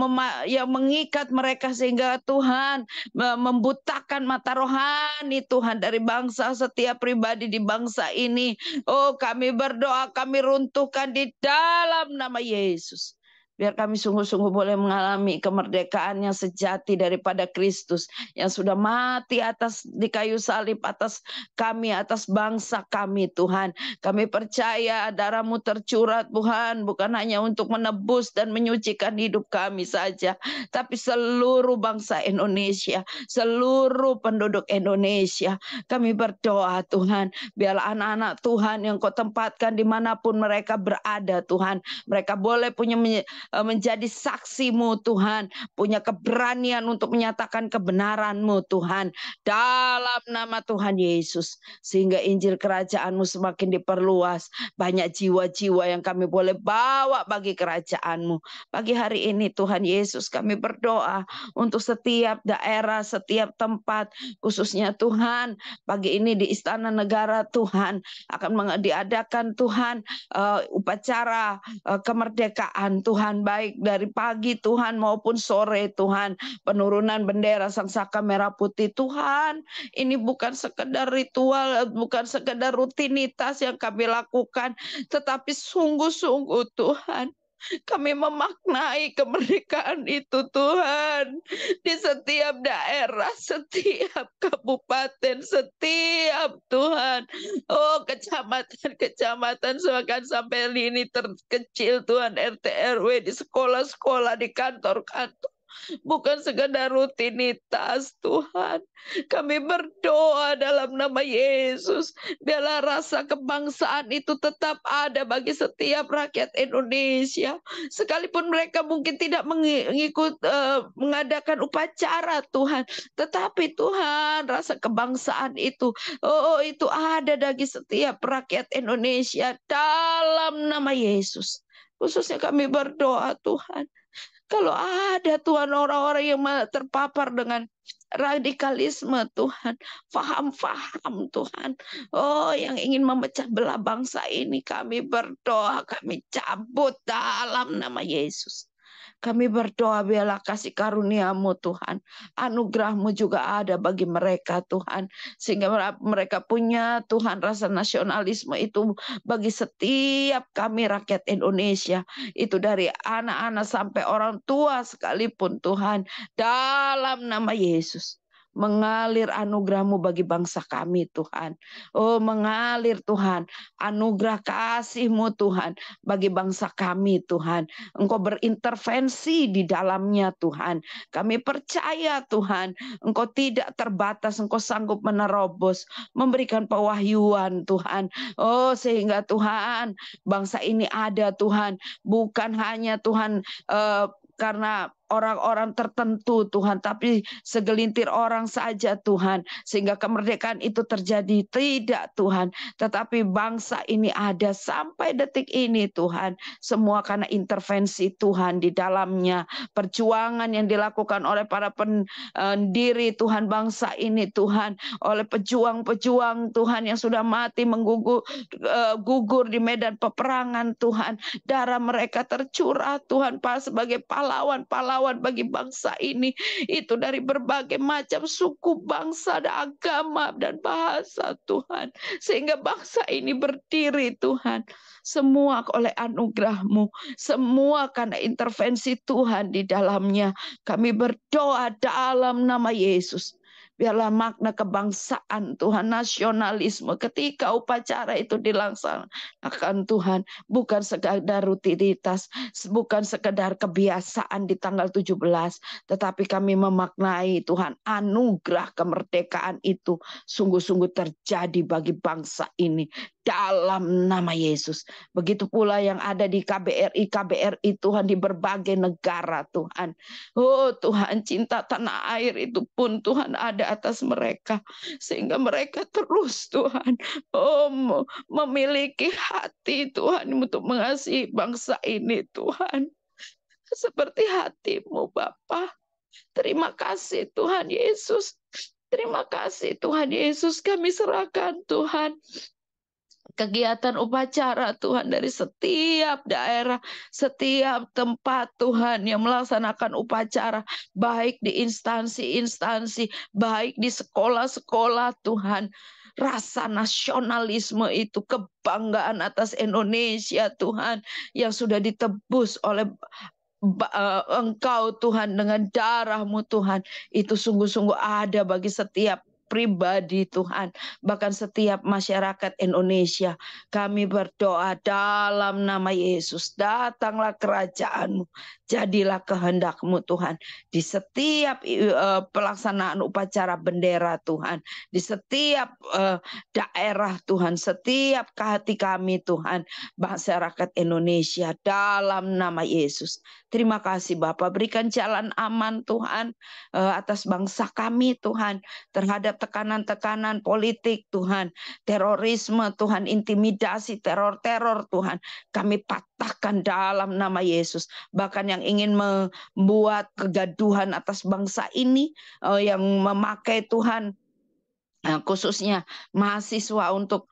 mengikat mereka sehingga Tuhan membutakan mata rohani Tuhan dari bangsa, setiap pribadi di bangsa ini. Oh, kami berdoa, kami runtuhkan di dalam nama Yesus. Biar kami sungguh-sungguh boleh mengalami kemerdekaan yang sejati daripada Kristus yang sudah mati di kayu salib atas kami, atas bangsa kami Tuhan. Kami percaya darah-Mu tercurah Tuhan, bukan hanya untuk menebus dan menyucikan hidup kami saja, tapi seluruh bangsa Indonesia, seluruh penduduk Indonesia. Kami berdoa Tuhan, biarlah anak-anak Tuhan yang Kau tempatkan dimanapun mereka berada Tuhan, mereka boleh punya menjadi saksi-Mu Tuhan, punya keberanian untuk menyatakan kebenaran-Mu Tuhan, dalam nama Tuhan Yesus, sehingga Injil kerajaan-Mu semakin diperluas, banyak jiwa-jiwa yang kami boleh bawa bagi kerajaan-Mu. Pagi hari ini Tuhan Yesus, kami berdoa untuk setiap daerah, setiap tempat, khususnya Tuhan, pagi ini di Istana Negara Tuhan, akan diadakan Tuhan upacara kemerdekaan Tuhan, baik dari pagi Tuhan maupun sore Tuhan, penurunan bendera Sang Saka Merah Putih Tuhan. Ini bukan sekedar ritual, bukan sekedar rutinitas yang kami lakukan, tetapi sungguh-sungguh Tuhan, kami memaknai kemerdekaan itu Tuhan, di setiap daerah, setiap kabupaten, setiap Tuhan, oh kecamatan-kecamatan, bahkan sampai lini terkecil Tuhan, RT RW, di sekolah-sekolah, di kantor-kantor. Bukan sekedar rutinitas Tuhan. Kami berdoa dalam nama Yesus, biarlah rasa kebangsaan itu tetap ada bagi setiap rakyat Indonesia, sekalipun mereka mungkin tidak mengadakan upacara Tuhan, tetapi Tuhan, rasa kebangsaan itu, itu ada bagi setiap rakyat Indonesia dalam nama Yesus. Khususnya kami berdoa Tuhan, kalau ada Tuhan orang-orang yang terpapar dengan radikalisme Tuhan, faham-faham Tuhan, oh yang ingin memecah belah bangsa ini, kami berdoa, kami cabut dalam nama Yesus. Kami berdoa biarlah kasih karunia-Mu Tuhan, anugerah-Mu juga ada bagi mereka Tuhan, sehingga mereka punya Tuhan rasa nasionalisme itu bagi setiap kami rakyat Indonesia, itu dari anak-anak sampai orang tua sekalipun Tuhan, dalam nama Yesus. Mengalir anugerah-Mu bagi bangsa kami Tuhan. Oh, mengalir Tuhan anugerah kasih-Mu Tuhan bagi bangsa kami Tuhan. Engkau berintervensi di dalamnya Tuhan. Kami percaya Tuhan, Engkau tidak terbatas, Engkau sanggup menerobos, memberikan pewahyuan Tuhan. Oh, sehingga Tuhan, bangsa ini ada Tuhan, bukan hanya Tuhan karena orang-orang tertentu Tuhan, tapi segelintir orang saja Tuhan, sehingga kemerdekaan itu terjadi. Tidak Tuhan, tetapi bangsa ini ada sampai detik ini Tuhan, semua karena intervensi Tuhan di dalamnya, perjuangan yang dilakukan oleh para pendiri Tuhan bangsa ini Tuhan, oleh pejuang-pejuang Tuhan yang sudah mati gugur di medan peperangan Tuhan, darah mereka tercurah Tuhan sebagai pahlawan-pahlawan bagi bangsa ini, itu dari berbagai macam suku, bangsa, dan agama dan bahasa Tuhan, sehingga bangsa ini berdiri Tuhan, semua oleh anugerah-Mu, semua karena intervensi Tuhan di dalamnya. Kami berdoa dalam nama Yesus, Biarlah makna kebangsaan Tuhan, nasionalisme ketika upacara itu dilaksanakan Tuhan, bukan sekadar rutinitas, bukan sekedar kebiasaan di tanggal 17, tetapi kami memaknai Tuhan anugerah kemerdekaan itu sungguh-sungguh terjadi bagi bangsa ini dalam nama Yesus. Begitu pula yang ada di KBRI Tuhan, di berbagai negara Tuhan. Oh Tuhan, cinta tanah air itu pun Tuhan ada atas mereka, sehingga mereka terus Tuhan memiliki hati Tuhan untuk mengasihi bangsa ini Tuhan, seperti hatimu Bapa. Terima kasih Tuhan Yesus. Terima kasih Tuhan Yesus, kami serahkan Tuhan kegiatan upacara Tuhan dari setiap daerah, setiap tempat Tuhan yang melaksanakan upacara, baik di instansi-instansi, baik di sekolah-sekolah Tuhan. Rasa nasionalisme itu, kebanggaan atas Indonesia Tuhan, yang sudah ditebus oleh Engkau Tuhan dengan darah-Mu Tuhan, itu sungguh-sungguh ada bagi setiap pribadi Tuhan, bahkan setiap masyarakat Indonesia. Kami berdoa dalam nama Yesus, datanglah kerajaan-Mu, jadilah kehendak-Mu Tuhan, di setiap pelaksanaan upacara bendera Tuhan, di setiap daerah Tuhan, setiap hati kami Tuhan, masyarakat Indonesia, dalam nama Yesus. Terima kasih Bapak, berikan jalan aman Tuhan atas bangsa kami Tuhan, terhadap tekanan-tekanan politik Tuhan, terorisme Tuhan, intimidasi, teror-teror Tuhan, kami patahkan dalam nama Yesus. Bahkan yang ingin membuat kegaduhan atas bangsa ini, yang memakai Tuhan khususnya mahasiswa untuk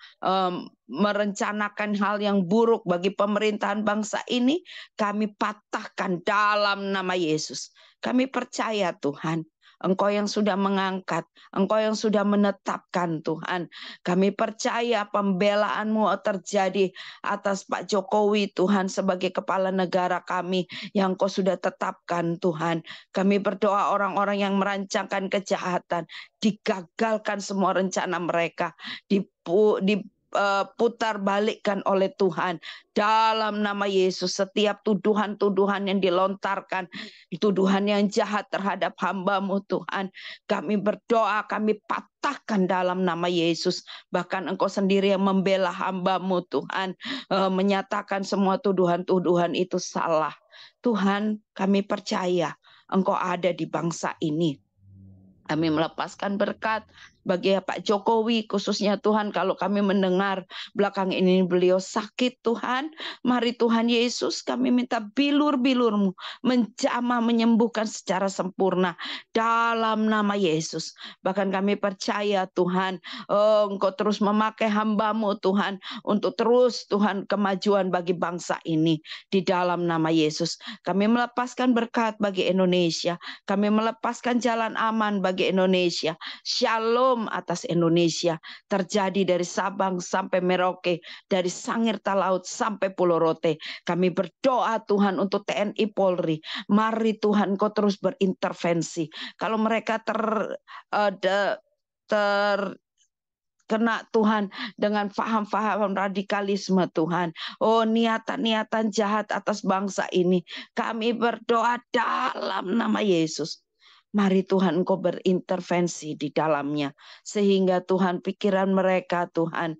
merencanakan hal yang buruk bagi pemerintahan bangsa ini, kami patahkan dalam nama Yesus. Kami percaya Tuhan, Engkau yang sudah mengangkat, Engkau yang sudah menetapkan Tuhan. Kami percaya pembelaan-Mu terjadi atas Pak Jokowi Tuhan sebagai kepala negara kami yang Engkau sudah tetapkan Tuhan. Kami berdoa orang-orang yang merancangkan kejahatan, digagalkan semua rencana mereka, putar balikkan oleh Tuhan dalam nama Yesus. Setiap tuduhan-tuduhan yang dilontarkan, tuduhan yang jahat terhadap hamba-Mu Tuhan, kami berdoa, kami patahkan dalam nama Yesus. Bahkan Engkau sendiri yang membela hamba-Mu Tuhan, menyatakan semua tuduhan-tuduhan itu salah. Tuhan, kami percaya Engkau ada di bangsa ini. Kami melepaskan berkat bagi Pak Jokowi khususnya Tuhan, kalau kami mendengar belakang ini beliau sakit Tuhan, mari Tuhan Yesus kami minta bilur-bilur-Mu menjamah menyembuhkan secara sempurna dalam nama Yesus. Bahkan kami percaya Tuhan, Engkau terus memakai hamba-Mu Tuhan untuk terus Tuhan kemajuan bagi bangsa ini di dalam nama Yesus. Kami melepaskan berkat bagi Indonesia, kami melepaskan jalan aman bagi Indonesia, shalom atas Indonesia terjadi dari Sabang sampai Merauke, dari Sangir Talaut sampai Pulau Rote. Kami berdoa Tuhan untuk TNI Polri, mari Tuhan Kau terus berintervensi. Kalau mereka kena Tuhan dengan faham-faham radikalisme Tuhan, niatan-niatan jahat atas bangsa ini, kami berdoa dalam nama Yesus. Mari Tuhan Engkau berintervensi di dalamnya, sehingga Tuhan pikiran mereka Tuhan,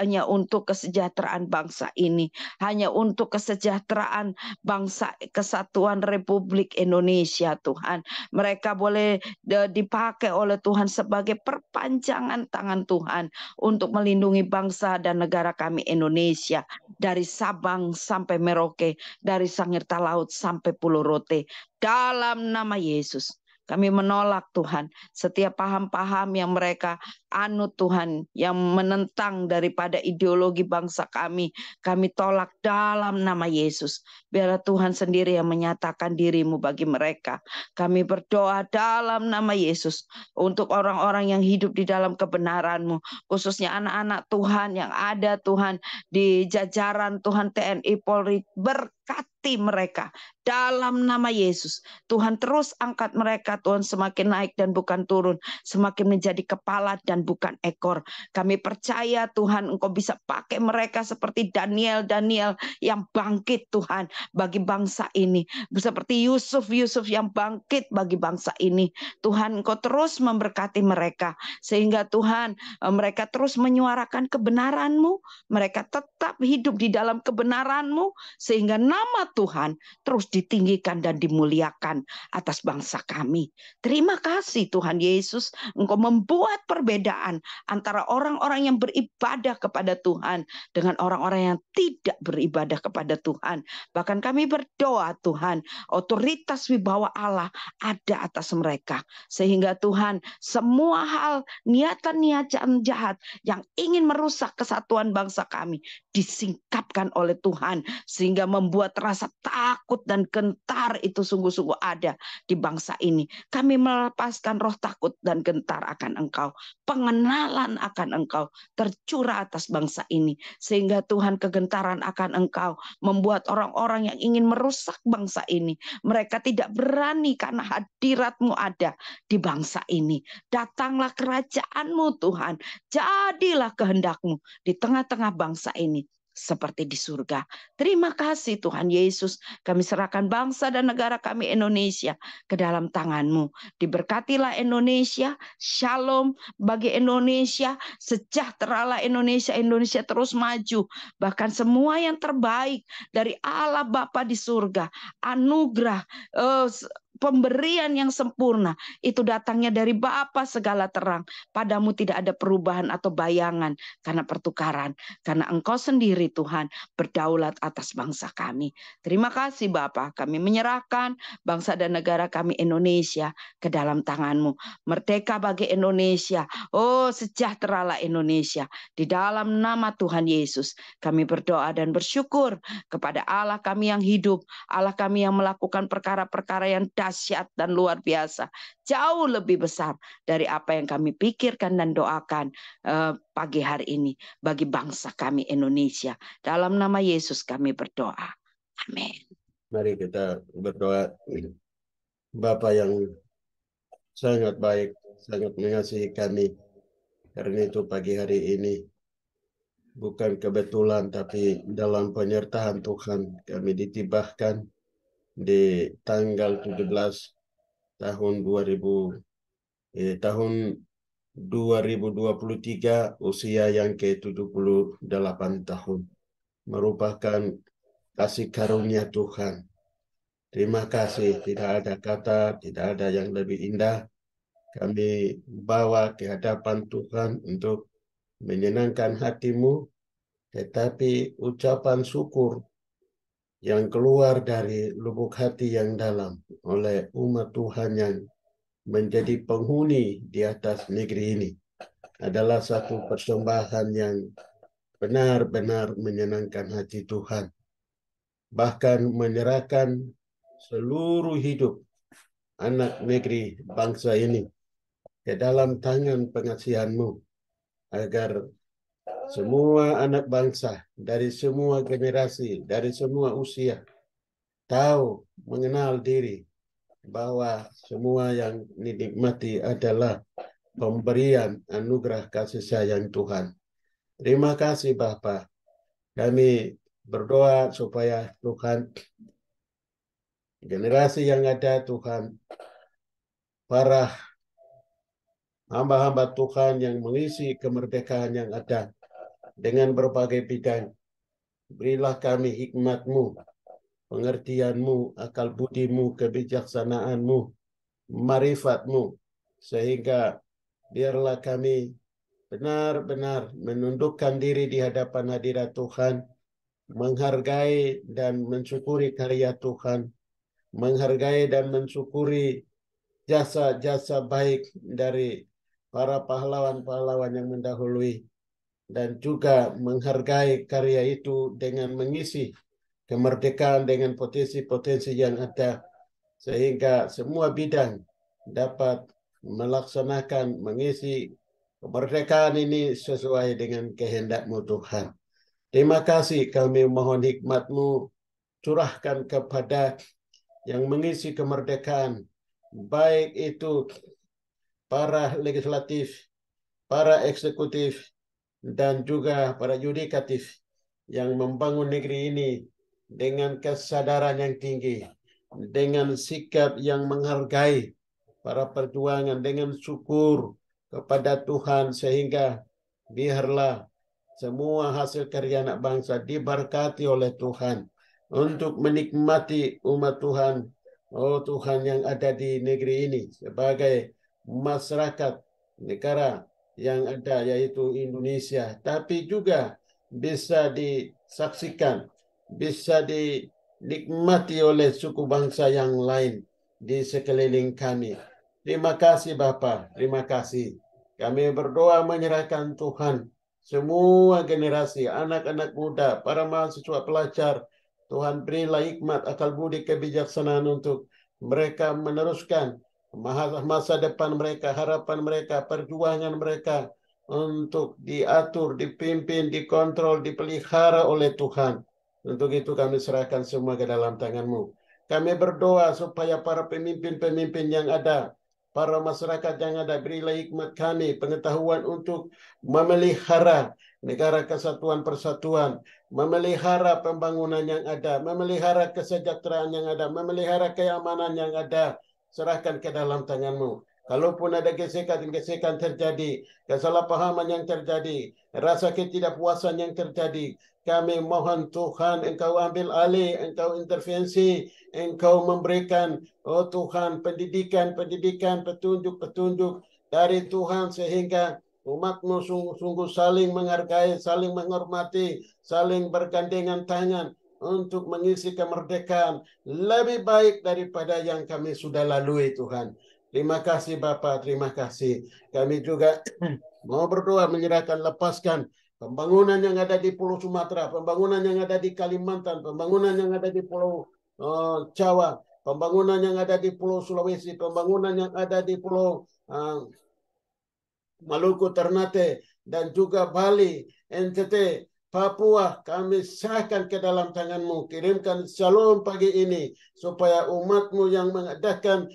hanya untuk kesejahteraan bangsa ini, hanya untuk kesejahteraan bangsa kesatuan Republik Indonesia Tuhan. Mereka boleh dipakai oleh Tuhan sebagai perpanjangan tangan Tuhan untuk melindungi bangsa dan negara kami Indonesia, dari Sabang sampai Merauke, dari Sangir Talaut sampai Pulau Rote. Dalam nama Yesus, kami menolak Tuhan setiap paham-paham yang mereka anut Tuhan, yang menentang daripada ideologi bangsa kami. Kami tolak dalam nama Yesus. Biarlah Tuhan sendiri yang menyatakan diri-Mu bagi mereka. Kami berdoa dalam nama Yesus untuk orang-orang yang hidup di dalam kebenaran-Mu, khususnya anak-anak Tuhan yang ada Tuhan di jajaran Tuhan TNI Polri. berkati mereka dalam nama Yesus. Tuhan terus angkat mereka, Tuhan, semakin naik dan bukan turun, semakin menjadi kepala dan bukan ekor. Kami percaya Tuhan Engkau bisa pakai mereka seperti Daniel yang bangkit Tuhan bagi bangsa ini, seperti Yusuf yang bangkit bagi bangsa ini. Tuhan Engkau terus memberkati mereka sehingga Tuhan mereka terus menyuarakan kebenaran-Mu, mereka tetap hidup di dalam kebenaran-Mu sehingga nama Tuhan terus ditinggikan dan dimuliakan atas bangsa kami. Terima kasih Tuhan Yesus, Engkau membuat perbedaan antara orang-orang yang beribadah kepada Tuhan dengan orang-orang yang tidak beribadah kepada Tuhan. Bahkan kami berdoa Tuhan, otoritas wibawa Allah ada atas mereka. Sehingga Tuhan, semua hal, niatan-niatan jahat yang ingin merusak kesatuan bangsa kami disingkapkan oleh Tuhan, sehingga membuat rasa takut dan gentar itu sungguh-sungguh ada di bangsa ini. Kami melepaskan roh takut dan gentar akan Engkau. Pengenalan akan Engkau tercurah atas bangsa ini, sehingga Tuhan, kegentaran akan Engkau membuat orang-orang yang ingin merusak bangsa ini, mereka tidak berani karena hadirat-Mu ada di bangsa ini. Datanglah kerajaan-Mu Tuhan, jadilah kehendak-Mu di tengah-tengah bangsa ini seperti di surga. Terima kasih Tuhan Yesus. Kami serahkan bangsa dan negara kami Indonesia ke dalam tangan-Mu. Diberkatilah Indonesia, shalom bagi Indonesia, sejahteralah Indonesia, Indonesia terus maju. Bahkan semua yang terbaik dari Allah Bapa di surga, anugerah, pemberian yang sempurna itu datangnya dari Bapa segala terang. Padamu tidak ada perubahan atau bayangan karena pertukaran, karena Engkau sendiri Tuhan berdaulat atas bangsa kami. Terima kasih Bapa, kami menyerahkan bangsa dan negara kami Indonesia ke dalam tangan-Mu. Merdeka bagi Indonesia, oh sejahteralah Indonesia. Di dalam nama Tuhan Yesus kami berdoa dan bersyukur kepada Allah kami yang hidup, Allah kami yang melakukan perkara-perkara yang dahsyat dan luar biasa, jauh lebih besar dari apa yang kami pikirkan dan doakan pagi hari ini bagi bangsa kami Indonesia. Dalam nama Yesus kami berdoa. Amin. Mari kita berdoa. Bapa yang sangat baik, sangat mengasihi kami. Karena itu pagi hari ini bukan kebetulan, tapi dalam penyertaan Tuhan kami ditibahkan di tanggal 17 tahun 2023, usia yang ke-78 tahun. Merupakan kasih karunia Tuhan. Terima kasih, tidak ada kata, tidak ada yang lebih indah. Kami bawa ke hadapan Tuhan untuk menyenangkan hati-Mu, tetapi ucapan syukur yang keluar dari lubuk hati yang dalam oleh umat Tuhan yang menjadi penghuni di atas negeri ini adalah satu persembahan yang benar-benar menyenangkan hati Tuhan. Bahkan menyerahkan seluruh hidup anak negeri bangsa ini ke dalam tangan pengasihan-Mu, agar semua anak bangsa dari semua generasi, dari semua usia, tahu, mengenal diri bahwa semua yang dinikmati adalah pemberian anugerah kasih sayang Tuhan. Terima kasih Bapa. Kami berdoa supaya Tuhan, generasi yang ada Tuhan, para hamba-hamba Tuhan yang mengisi kemerdekaan yang ada dengan berbagai bidang, berilah kami hikmat-Mu, pengertian-Mu, akal budi-Mu, kebijaksanaan-Mu, marifat-Mu, sehingga biarlah kami benar-benar menundukkan diri di hadapan hadirat Tuhan, menghargai dan mensyukuri karya Tuhan, menghargai dan mensyukuri jasa-jasa baik dari para pahlawan-pahlawan yang mendahului, dan juga menghargai karya itu dengan mengisi kemerdekaan dengan potensi-potensi yang ada, sehingga semua bidang dapat melaksanakan, mengisi kemerdekaan ini sesuai dengan kehendak-Mu Tuhan. Terima kasih, kami mohon hikmat-Mu curahkan kepada yang mengisi kemerdekaan, baik itu para legislatif, para eksekutif, dan juga para yudikatif yang membangun negeri ini dengan kesadaran yang tinggi, dengan sikap yang menghargai para perjuangan, dengan syukur kepada Tuhan, sehingga biarlah semua hasil karya anak bangsa diberkati oleh Tuhan untuk menikmati umat Tuhan, oh Tuhan, yang ada di negeri ini sebagai masyarakat negara yang ada, yaitu Indonesia, tapi juga bisa disaksikan, bisa dinikmati oleh suku bangsa yang lain di sekeliling kami. Terima kasih Bapa, terima kasih. Kami berdoa menyerahkan Tuhan semua generasi, anak-anak muda, para mahasiswa pelajar. Tuhan berilah hikmat, akal budi, kebijaksanaan untuk mereka meneruskan masa depan mereka, harapan mereka, perjuangan mereka untuk diatur, dipimpin, dikontrol, dipelihara oleh Tuhan. Untuk itu kami serahkan semua ke dalam tangan-Mu. Kami berdoa supaya para pemimpin-pemimpin yang ada, para masyarakat yang ada, berilah hikmat kami, pengetahuan untuk memelihara negara kesatuan persatuan, memelihara pembangunan yang ada, memelihara kesejahteraan yang ada, memelihara keamanan yang ada. Serahkan ke dalam tangan-Mu. Kalaupun ada gesekan-gesekan terjadi, kesalahpahaman yang terjadi, rasa ketidakpuasan yang terjadi, kami mohon Tuhan, Engkau ambil alih, Engkau intervensi, Engkau memberikan, oh Tuhan, pendidikan, petunjuk-petunjuk dari Tuhan, sehingga umat-Mu sungguh-sungguh saling menghargai, saling menghormati, saling bergandengan tangan untuk mengisi kemerdekaan lebih baik daripada yang kami sudah lalui, Tuhan. Terima kasih Bapa, terima kasih. Kami juga mau berdoa menyerahkan, lepaskan pembangunan yang ada di Pulau Sumatera, pembangunan yang ada di Kalimantan, pembangunan yang ada di Pulau Jawa, pembangunan yang ada di Pulau Sulawesi, pembangunan yang ada di Pulau Maluku, Ternate, dan juga Bali, NTT, Papua. Kami serahkan ke dalam tangan-Mu. Kirimkan shalom pagi ini supaya umat-Mu yang mengadakan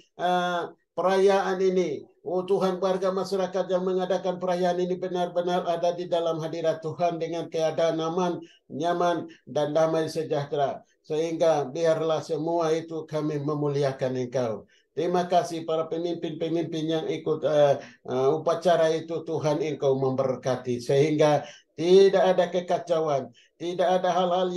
perayaan ini, oh Tuhan, warga masyarakat yang mengadakan perayaan ini benar-benar ada di dalam hadirat Tuhan dengan keadaan aman, nyaman, dan damai sejahtera. Sehingga biarlah semua itu kami memuliakan Engkau. Terima kasih para pemimpin-pemimpin yang ikut upacara itu. Tuhan, Engkau memberkati sehingga tidak ada kekacauan, tidak ada hal-hal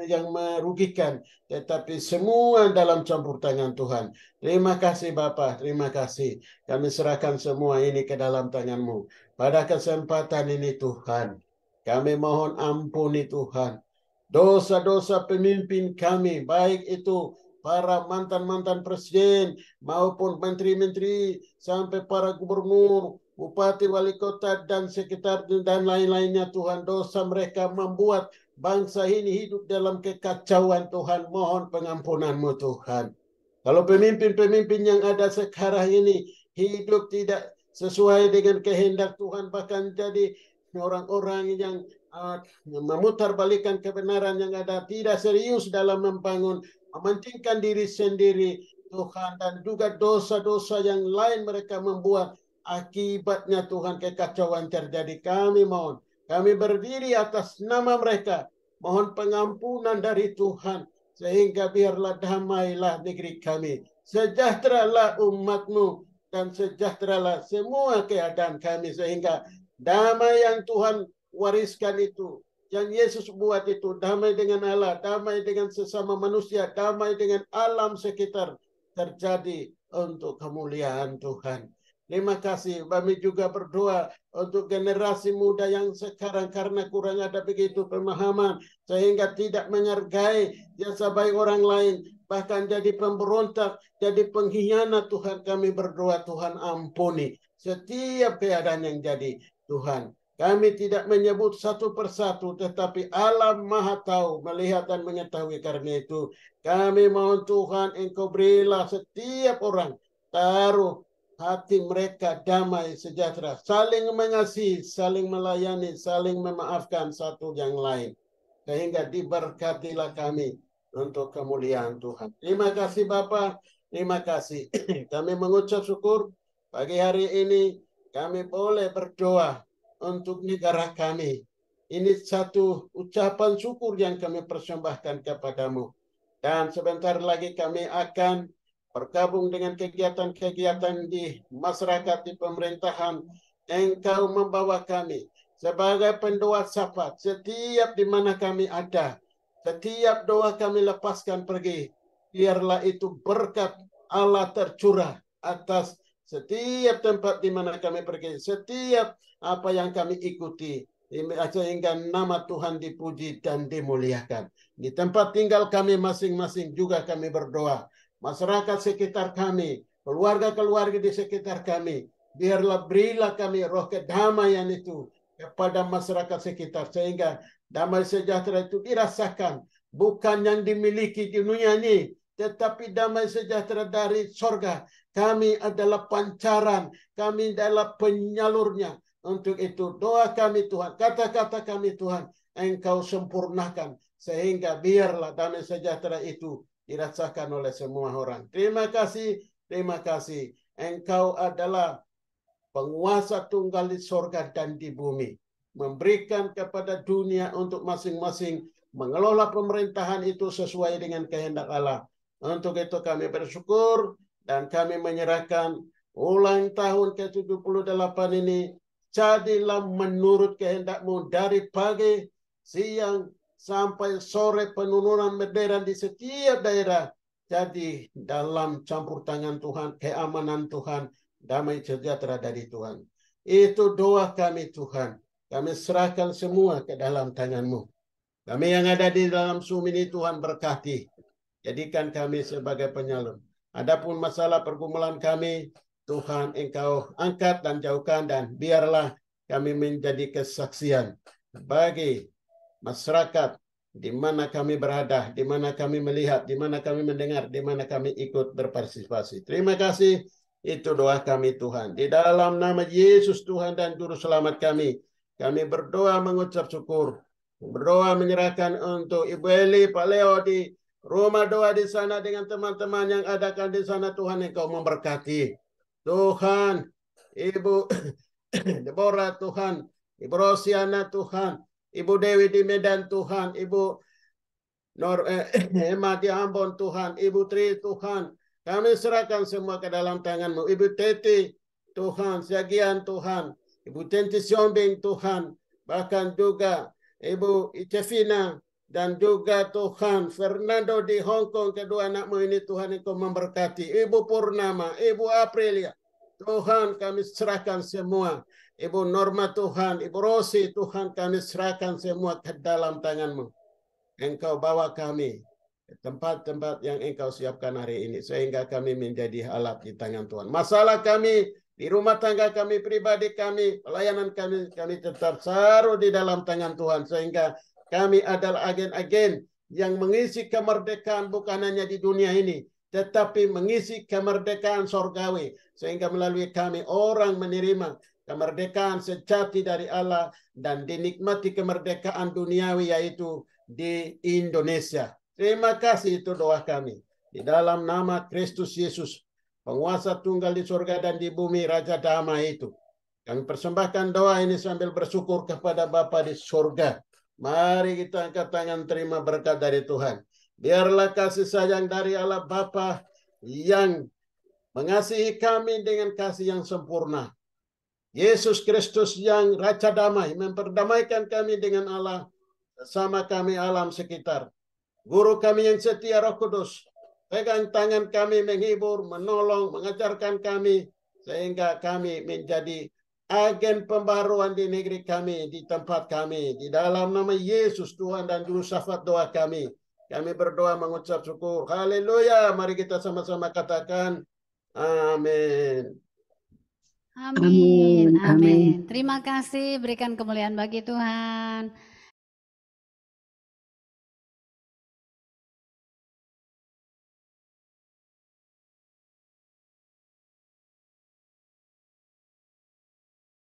yang merugikan, tetapi semua dalam campur tangan Tuhan. Terima kasih Bapa, terima kasih. Kami serahkan semua ini ke dalam tangan-Mu. Pada kesempatan ini Tuhan, kami mohon ampuni Tuhan dosa-dosa pemimpin kami, baik itu para mantan-mantan presiden maupun menteri-menteri sampai para gubernur, bupati, wali kota, dan sekitar dan lain-lainnya. Tuhan, dosa mereka membuat bangsa ini hidup dalam kekacauan. Tuhan, mohon pengampunan-Mu Tuhan. Kalau pemimpin-pemimpin yang ada sekarang ini hidup tidak sesuai dengan kehendak Tuhan, bahkan jadi orang-orang yang memutarbalikkan kebenaran yang ada, tidak serius dalam membangun, mementingkan diri sendiri, Tuhan, dan juga dosa-dosa yang lain mereka membuat, akibatnya Tuhan kekacauan terjadi. Kami mohon, kami berdiri atas nama mereka, mohon pengampunan dari Tuhan, sehingga biarlah damailah negeri kami, sejahteralah umat-Mu, dan sejahteralah semua keadaan kami, sehingga damai yang Tuhan wariskan itu, yang Yesus buat itu, damai dengan Allah, damai dengan sesama manusia, damai dengan alam sekitar, terjadi untuk kemuliaan Tuhan. Terima kasih. Kami juga berdoa untuk generasi muda yang sekarang karena kurang ada begitu pemahaman, sehingga tidak menghargai jasa baik orang lain, bahkan jadi pemberontak, jadi pengkhianat. Tuhan, kami berdoa, Tuhan ampuni setiap keadaan yang jadi. Tuhan, kami tidak menyebut satu persatu, tetapi Allah Maha Tahu, melihat dan mengetahui. Karena itu kami mohon Tuhan, Engkau berilah setiap orang taruh hati mereka damai, sejahtera, saling mengasihi, saling melayani, saling memaafkan satu yang lain, sehingga diberkatilah kami untuk kemuliaan Tuhan. Terima kasih Bapa, terima kasih. Kami mengucap syukur pagi hari ini kami boleh berdoa untuk negara kami. Ini satu ucapan syukur yang kami persembahkan kepadamu. Dan sebentar lagi kami akan bergabung dengan kegiatan-kegiatan di masyarakat, di pemerintahan. Engkau membawa kami sebagai pendoa syafaat setiap di mana kami ada. Setiap doa kami lepaskan pergi, biarlah itu berkat Allah tercurah atas setiap tempat di mana kami pergi, setiap apa yang kami ikuti, sehingga nama Tuhan dipuji dan dimuliakan. Di tempat tinggal kami masing-masing juga kami berdoa. Masyarakat sekitar kami, keluarga-keluarga di sekitar kami, biarlah berilah kami roh kedamaian itu kepada masyarakat sekitar, sehingga damai sejahtera itu dirasakan, bukan yang dimiliki di dunia ini, tetapi damai sejahtera dari sorga. Kami adalah pancaran, kami adalah penyalurnya. Untuk itu doa kami Tuhan, kata-kata kami Tuhan, Engkau sempurnakan, sehingga biarlah damai sejahtera itu dirasakan oleh semua orang. Terima kasih, terima kasih. Engkau adalah penguasa tunggal di sorga dan di bumi, memberikan kepada dunia untuk masing-masing mengelola pemerintahan itu sesuai dengan kehendak Allah. Untuk itu kami bersyukur dan kami menyerahkan ulang tahun ke-78 ini, jadilah menurut kehendak-Mu dari pagi, siang, sampai sore, penurunan bendera di setiap daerah. Jadi dalam campur tangan Tuhan, keamanan Tuhan, damai sejahtera dari Tuhan. Itu doa kami Tuhan. Kami serahkan semua ke dalam tangan-Mu. Kami yang ada di dalam Zoom ini Tuhan berkati. Jadikan kami sebagai penyalur. Adapun masalah pergumulan kami, Tuhan Engkau angkat dan jauhkan, dan biarlah kami menjadi kesaksian bagi masyarakat di mana kami berada, di mana kami melihat, di mana kami mendengar, di mana kami ikut berpartisipasi. Terima kasih. Itu doa kami Tuhan. Di dalam nama Yesus Tuhan dan Juru Selamat kami berdoa mengucap syukur. Berdoa menyerahkan untuk Ibu Eli, Pak Leo di rumah doa di sana dengan teman-teman yang adakan di sana. Tuhan Engkau memberkati. Tuhan, Ibu Deborah Tuhan, Ibu Rosiana Tuhan, Ibu Dewi di Medan Tuhan, Ibu Emma di Ambon Tuhan, Ibu Tri Tuhan, kami serahkan semua ke dalam tangan-Mu. Ibu Teti Tuhan, Siagian Tuhan, Ibu Tenti Siombing Tuhan, bahkan juga Ibu Icevina, dan juga Tuhan Fernando di Hong Kong, kedua anak-Mu ini Tuhan Engkau memberkati. Ibu Purnama, Ibu Aprilia, Tuhan kami serahkan semua. Ibu Norma Tuhan, Ibu Rosi Tuhan, kami serahkan semua ke dalam tangan-Mu. Engkau bawa kami ke tempat-tempat yang Engkau siapkan hari ini, sehingga kami menjadi alat di tangan Tuhan. Masalah kami di rumah tangga kami, pribadi kami, pelayanan kami tetap taruh di dalam tangan Tuhan, sehingga kami adalah agen-agen yang mengisi kemerdekaan bukan hanya di dunia ini, tetapi mengisi kemerdekaan sorgawi, sehingga melalui kami orang menerima kemerdekaan sejati dari Allah dan dinikmati kemerdekaan duniawi, yaitu di Indonesia. Terima kasih, itu doa kami. Di dalam nama Kristus Yesus, penguasa tunggal di surga dan di bumi, Raja Damai itu. Kami persembahkan doa ini sambil bersyukur kepada Bapa di surga. Mari kita angkat tangan terima berkat dari Tuhan. Biarlah kasih sayang dari Allah Bapa yang mengasihi kami dengan kasih yang sempurna. Yesus Kristus yang Raja Damai memperdamaikan kami dengan Allah, sama kami alam sekitar. Guru kami yang setia, Roh Kudus, pegang tangan kami, menghibur, menolong, mengajarkan kami, sehingga kami menjadi agen pembaruan di negeri kami, di tempat kami. Di dalam nama Yesus Tuhan dan Juru Syafaat doa kami berdoa mengucap syukur. Haleluya. Mari kita sama-sama katakan amin. Amin. Amin. Terima kasih, berikan kemuliaan bagi Tuhan.